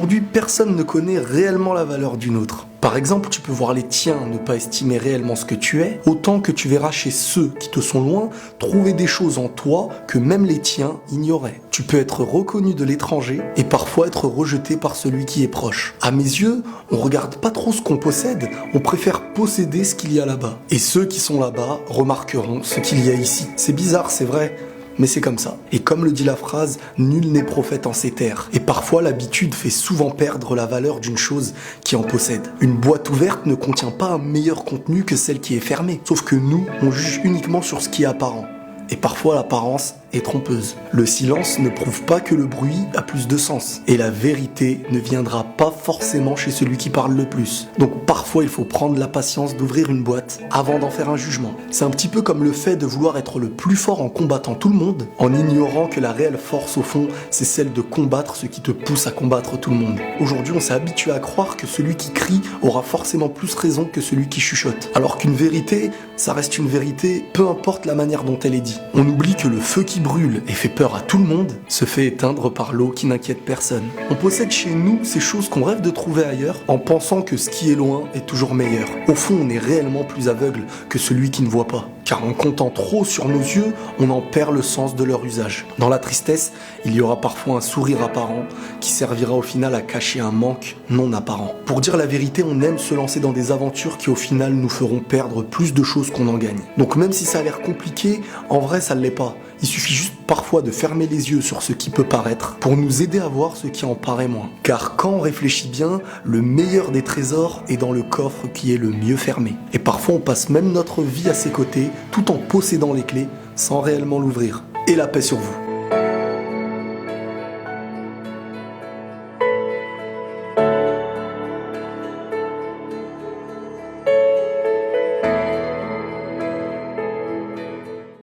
Aujourd'hui, personne ne connaît réellement la valeur d'une autre. Par exemple, tu peux voir les tiens ne pas estimer réellement ce que tu es, autant que tu verras chez ceux qui te sont loin trouver des choses en toi que même les tiens ignoraient. Tu peux être reconnu de l'étranger et parfois être rejeté par celui qui est proche. À mes yeux, on regarde pas trop ce qu'on possède, on préfère posséder ce qu'il y a là-bas. Et ceux qui sont là-bas remarqueront ce qu'il y a ici. C'est bizarre, c'est vrai. Mais c'est comme ça. Et comme le dit la phrase, nul n'est prophète en ces terres. Et parfois, l'habitude fait souvent perdre la valeur d'une chose qui en possède. Une boîte ouverte ne contient pas un meilleur contenu que celle qui est fermée. Sauf que nous, on juge uniquement sur ce qui est apparent. Et parfois, l'apparence est trompeuse. Le silence ne prouve pas que le bruit a plus de sens. Et la vérité ne viendra pas forcément chez celui qui parle le plus. Donc parfois, il faut prendre la patience d'ouvrir une boîte avant d'en faire un jugement. C'est un petit peu comme le fait de vouloir être le plus fort en combattant tout le monde, en ignorant que la réelle force, au fond, c'est celle de combattre ce qui te pousse à combattre tout le monde. Aujourd'hui, on s'est habitué à croire que celui qui crie aura forcément plus raison que celui qui chuchote. Alors qu'une vérité, ça reste une vérité, peu importe la manière dont elle est dite. On oublie que le feu qui brûle et fait peur à tout le monde se fait éteindre par l'eau qui n'inquiète personne. On possède chez nous ces choses qu'on rêve de trouver ailleurs en pensant que ce qui est loin est toujours meilleur. Au fond, on est réellement plus aveugle que celui qui ne voit pas. Car en comptant trop sur nos yeux, on en perd le sens de leur usage. Dans la tristesse, il y aura parfois un sourire apparent qui servira au final à cacher un manque non apparent. Pour dire la vérité, on aime se lancer dans des aventures qui au final nous feront perdre plus de choses qu'on en gagne. Donc même si ça a l'air compliqué, en vrai ça ne l'est pas. Il suffit juste parfois de fermer les yeux sur ce qui peut paraître pour nous aider à voir ce qui en paraît moins. Car quand on réfléchit bien, le meilleur des trésors est dans le coffre qui est le mieux fermé. Et parfois on passe même notre vie à ses côtés tout en possédant les clés sans réellement l'ouvrir. Et la paix sur vous.